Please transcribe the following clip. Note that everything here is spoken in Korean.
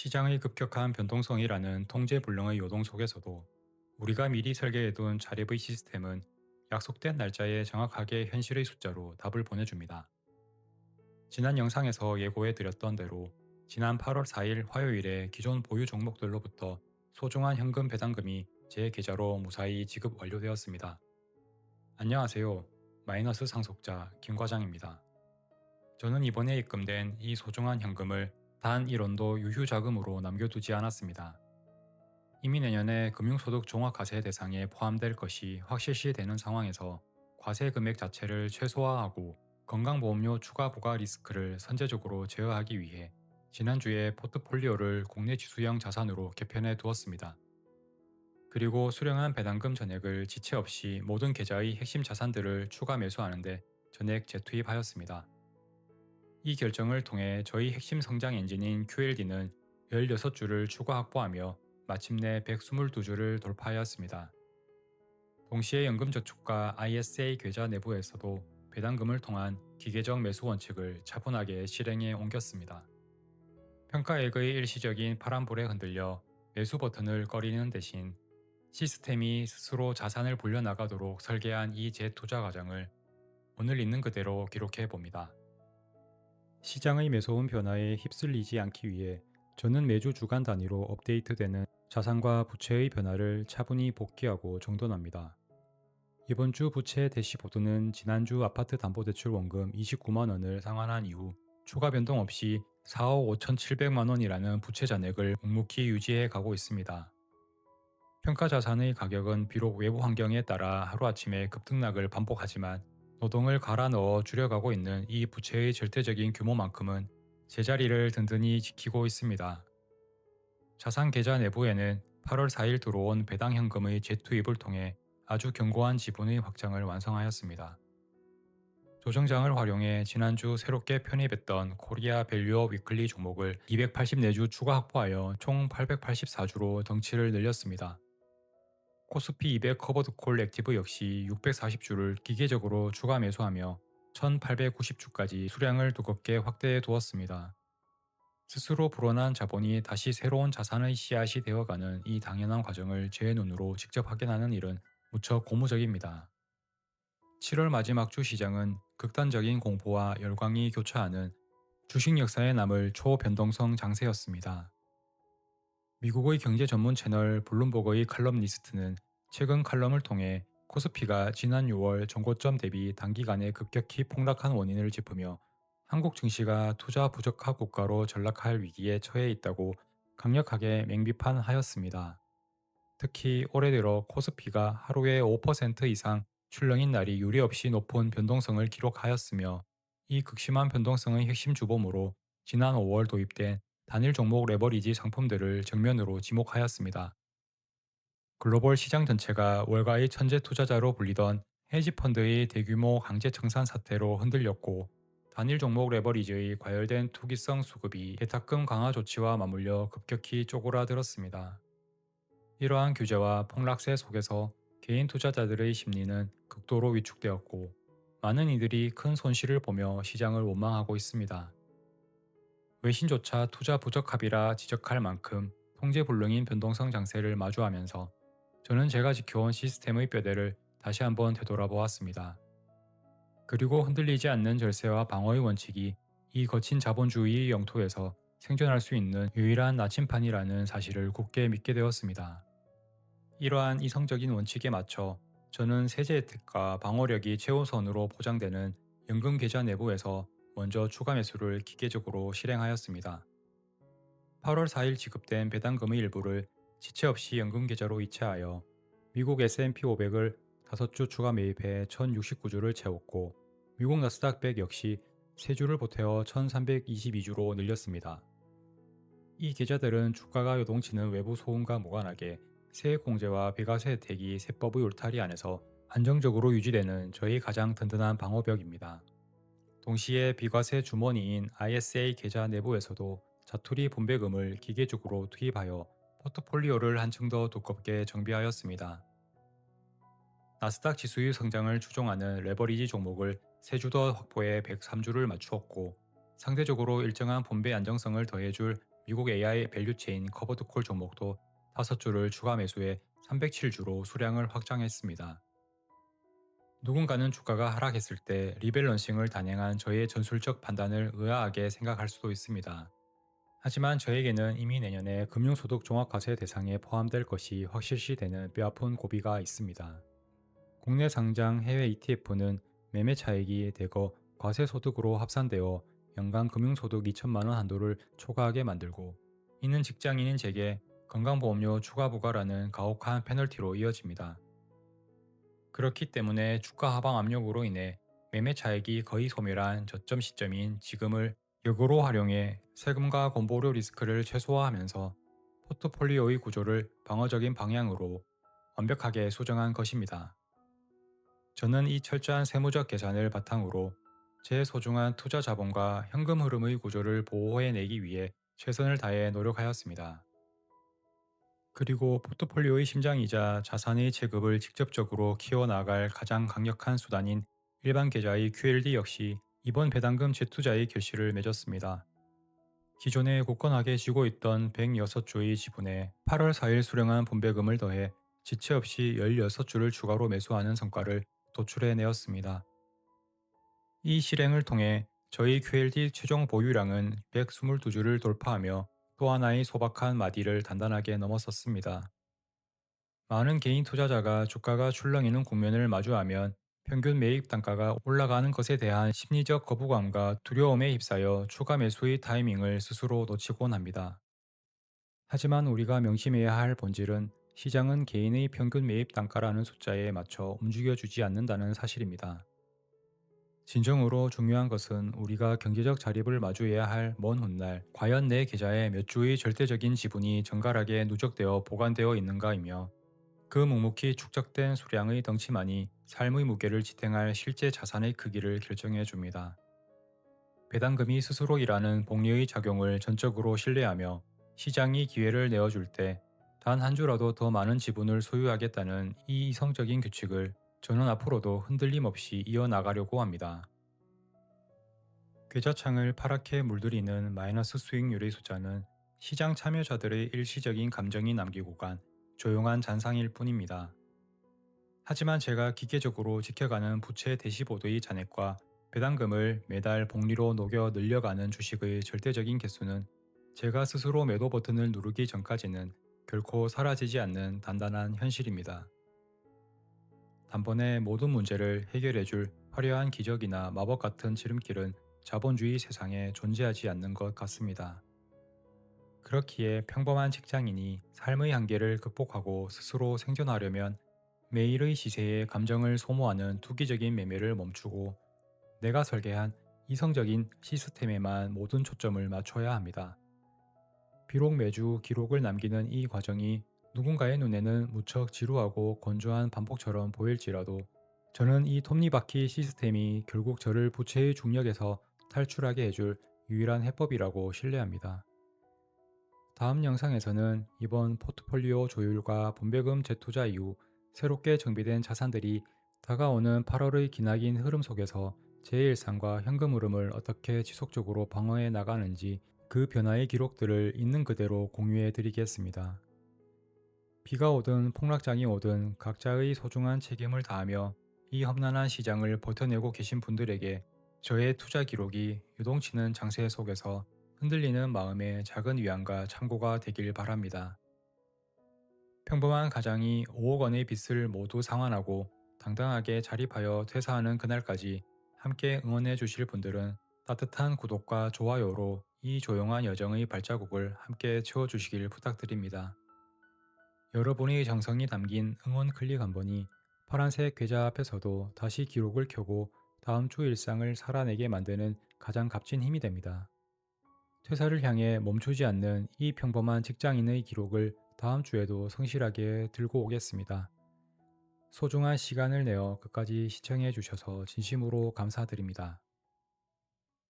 시장의 급격한 변동성이라는 통제불능의 요동 속에서도 우리가 미리 설계해둔 자립의 시스템은 약속된 날짜에 정확하게 현실의 숫자로 답을 보내줍니다. 지난 영상에서 예고해드렸던 대로 지난 8월 4일 화요일에 기존 보유 종목들로부터 소중한 현금 배당금이 제 계좌로 무사히 지급 완료되었습니다. 안녕하세요. 마이너스 상속자 김 과장입니다. 저는 이번에 입금된 이 소중한 현금을 단 1원도 유휴자금으로 남겨두지 않았습니다. 이미 내년에 금융소득 종합과세 대상에 포함될 것이 확실시되는 상황에서 과세 금액 자체를 최소화하고 건강보험료 추가 부과 리스크를 선제적으로 제어하기 위해 지난주에 포트폴리오를 국내 지수형 자산으로 개편해 두었습니다. 그리고 수령한 배당금 전액을 지체 없이 모든 계좌의 핵심 자산들을 추가 매수하는데 전액 재투입하였습니다. 이 결정을 통해 저희 핵심 성장 엔진인 QLD는 16주를 추가 확보하며 마침내 122주를 돌파하였습니다. 동시에 연금저축과 ISA 계좌 내부에서도 배당금을 통한 기계적 매수 원칙을 차분하게 실행해 옮겼습니다. 평가액의 일시적인 파란불에 흔들려 매수 버튼을 꺼리는 대신 시스템이 스스로 자산을 불려나가도록 설계한 이 재투자 과정을 오늘 있는 그대로 기록해 봅니다. 시장의 매서운 변화에 휩쓸리지 않기 위해 저는 매주 주간 단위로 업데이트되는 자산과 부채의 변화를 차분히 복귀하고 정돈합니다. 이번 주 부채 대시보드는 지난주 아파트 담보대출 원금 29만 원을 상환한 이후 추가 변동 없이 4억 5,700만 원이라는 부채 잔액을 묵묵히 유지해 가고 있습니다. 평가 자산의 가격은 비록 외부 환경에 따라 하루아침에 급등락을 반복하지만 노동을 갈아 넣어 줄여가고 있는 이 부채의 절대적인 규모만큼은 제자리를 든든히 지키고 있습니다. 자산 계좌 내부에는 8월 4일 들어온 배당 현금의 재투입을 통해 아주 견고한 지분의 확장을 완성하였습니다. 조정장을 활용해 지난주 새롭게 편입했던 코리아 밸류업 위클리 종목을 284주 추가 확보하여 총 884주로 덩치를 늘렸습니다. 코스피 200 커버드 콜 액티브 역시 640주를 기계적으로 추가 매수하며 1890주까지 수량을 두껍게 확대해 두었습니다. 스스로 불어난 자본이 다시 새로운 자산의 씨앗이 되어가는 이 당연한 과정을 제 눈으로 직접 확인하는 일은 무척 고무적입니다. 7월 마지막 주 시장은 극단적인 공포와 열광이 교차하는 주식 역사에 남을 초변동성 장세였습니다. 미국의 경제 전문 채널 블룸버그의 칼럼 리스트는 최근 칼럼을 통해 코스피가 지난 6월 전고점 대비 단기간에 급격히 폭락한 원인을 짚으며 한국 증시가 투자 부적합 국가로 전락할 위기에 처해 있다고 강력하게 맹비판하였습니다. 특히 올해 들어 코스피가 하루에 5% 이상 출렁인 날이 유례없이 높은 변동성을 기록하였으며 이 극심한 변동성의 핵심 주범으로 지난 5월 도입된 단일 종목 레버리지 상품들을 정면으로 지목하였습니다. 글로벌 시장 전체가 월가의 천재 투자자로 불리던 헤지펀드의 대규모 강제 청산 사태로 흔들렸고 단일 종목 레버리지의 과열된 투기성 수급이 예탁금 강화 조치와 맞물려 급격히 쪼그라들었습니다. 이러한 규제와 폭락세 속에서 개인 투자자들의 심리는 극도로 위축되었고 많은 이들이 큰 손실을 보며 시장을 원망하고 있습니다. 외신조차 투자 부적합이라 지적할 만큼 통제불능인 변동성 장세를 마주하면서 저는 제가 지켜온 시스템의 뼈대를 다시 한번 되돌아보았습니다. 그리고 흔들리지 않는 절세와 방어의 원칙이 이 거친 자본주의의 영토에서 생존할 수 있는 유일한 나침판이라는 사실을 굳게 믿게 되었습니다. 이러한 이성적인 원칙에 맞춰 저는 세제 혜택과 방어력이 최우선으로 보장되는 연금 계좌 내부에서 먼저 추가 매수를 기계적으로 실행하였습니다. 8월 4일 지급된 배당금의 일부를 지체 없이 연금 계좌로 이체하여 미국 S&P 500을 5주 추가 매입해 1069주를 채웠고 미국 나스닥 100 역시 3주를 보태어 1322주로 늘렸습니다. 이 계좌들은 주가가 요동치는 외부 소음과 무관하게 세액 공제와 비과세 혜택이 세법의 울타리 안에서 안정적으로 유지되는 저희 가장 든든한 방어벽입니다. 동시에 비과세 주머니인 ISA 계좌 내부에서도 자투리 분배금을 기계적으로 투입하여 포트폴리오를 한층 더 두껍게 정비하였습니다. 나스닥 지수의 성장을 추종하는 레버리지 종목을 3주 더 확보해 103주를 맞추었고 상대적으로 일정한 분배 안정성을 더해줄 미국 AI 밸류체인 커버드콜 종목도 5주를 추가 매수해 307주로 수량을 확장했습니다. 누군가는 주가가 하락했을 때 리밸런싱을 단행한 저의 전술적 판단을 의아하게 생각할 수도 있습니다. 하지만 저에게는 이미 내년에 금융소득 종합과세 대상에 포함될 것이 확실시되는 뼈아픈 고비가 있습니다. 국내 상장 해외 ETF는 매매 차익이 대거 과세소득으로 합산되어 연간 금융소득 2천만 원 한도를 초과하게 만들고, 이는 직장인인 제게 건강보험료 추가 부과라는 가혹한 페널티로 이어집니다. 그렇기 때문에 주가 하방 압력으로 인해 매매 차익이 거의 소멸한 저점 시점인 지금을 역으로 활용해 세금과 건보료 리스크를 최소화하면서 포트폴리오의 구조를 방어적인 방향으로 완벽하게 수정한 것입니다. 저는 이 철저한 세무적 계산을 바탕으로 제 소중한 투자 자본과 현금 흐름의 구조를 보호해내기 위해 최선을 다해 노력하였습니다. 그리고 포트폴리오의 심장이자 자산의 체급을 직접적으로 키워나갈 가장 강력한 수단인 일반 계좌의 QLD 역시 이번 배당금 재투자의 결실을 맺었습니다. 기존에 굳건하게 쥐고 있던 106주의 지분에 8월 4일 수령한 분배금을 더해 지체 없이 16주를 추가로 매수하는 성과를 도출해내었습니다. 이 실행을 통해 저희 QLD 최종 보유량은 122주를 돌파하며 또 하나의 소박한 마디를 단단하게 넘어섰습니다. 많은 개인 투자자가 주가가 출렁이는 국면을 마주하면 평균 매입 단가가 올라가는 것에 대한 심리적 거부감과 두려움에 휩싸여 추가 매수의 타이밍을 스스로 놓치곤 합니다. 하지만 우리가 명심해야 할 본질은 시장은 개인의 평균 매입 단가라는 숫자에 맞춰 움직여주지 않는다는 사실입니다. 진정으로 중요한 것은 우리가 경제적 자립을 마주해야 할 먼 훗날 과연 내 계좌에 몇 주의 절대적인 지분이 정갈하게 누적되어 보관되어 있는가이며, 그 묵묵히 축적된 수량의 덩치만이 삶의 무게를 지탱할 실제 자산의 크기를 결정해 줍니다. 배당금이 스스로 일하는 복리의 작용을 전적으로 신뢰하며 시장이 기회를 내어줄 때 단 한 주라도 더 많은 지분을 소유하겠다는 이 이성적인 규칙을 저는 앞으로도 흔들림 없이 이어나가려고 합니다. 계좌창을 파랗게 물들이는 마이너스 수익률의 숫자는 시장 참여자들의 일시적인 감정이 남기고 간 조용한 잔상일 뿐입니다. 하지만 제가 기계적으로 지켜가는 부채 대시보드의 잔액과 배당금을 매달 복리로 녹여 늘려가는 주식의 절대적인 개수는 제가 스스로 매도 버튼을 누르기 전까지는 결코 사라지지 않는 단단한 현실입니다. 단번에 모든 문제를 해결해줄 화려한 기적이나 마법 같은 지름길은 자본주의 세상에 존재하지 않는 것 같습니다. 그렇기에 평범한 직장인이 삶의 한계를 극복하고 스스로 생존하려면 매일의 시세에 감정을 소모하는 투기적인 매매를 멈추고 내가 설계한 이성적인 시스템에만 모든 초점을 맞춰야 합니다. 비록 매주 기록을 남기는 이 과정이 누군가의 눈에는 무척 지루하고 건조한 반복처럼 보일지라도, 저는 이 톱니바퀴 시스템이 결국 저를 부채의 중력에서 탈출하게 해줄 유일한 해법이라고 신뢰합니다. 다음 영상에서는 이번 포트폴리오 조율과 분배금 재투자 이후 새롭게 정비된 자산들이 다가오는 8월의 기나긴 흐름 속에서 제 일상과 현금 흐름을 어떻게 지속적으로 방어해 나가는지, 그 변화의 기록들을 있는 그대로 공유해 드리겠습니다. 비가 오든 폭락장이 오든 각자의 소중한 책임을 다하며 이 험난한 시장을 버텨내고 계신 분들에게 저의 투자 기록이 요동치는 장세 속에서 흔들리는 마음의 작은 위안과 참고가 되길 바랍니다. 평범한 가장이 5억 원의 빚을 모두 상환하고 당당하게 자립하여 퇴사하는 그날까지 함께 응원해 주실 분들은 따뜻한 구독과 좋아요로 이 조용한 여정의 발자국을 함께 채워주시길 부탁드립니다. 여러분의 정성이 담긴 응원 클릭 한 번이 파란색 계좌 앞에서도 다시 기록을 켜고 다음 주 일상을 살아내게 만드는 가장 값진 힘이 됩니다. 퇴사를 향해 멈추지 않는 이 평범한 직장인의 기록을 다음 주에도 성실하게 들고 오겠습니다. 소중한 시간을 내어 끝까지 시청해 주셔서 진심으로 감사드립니다.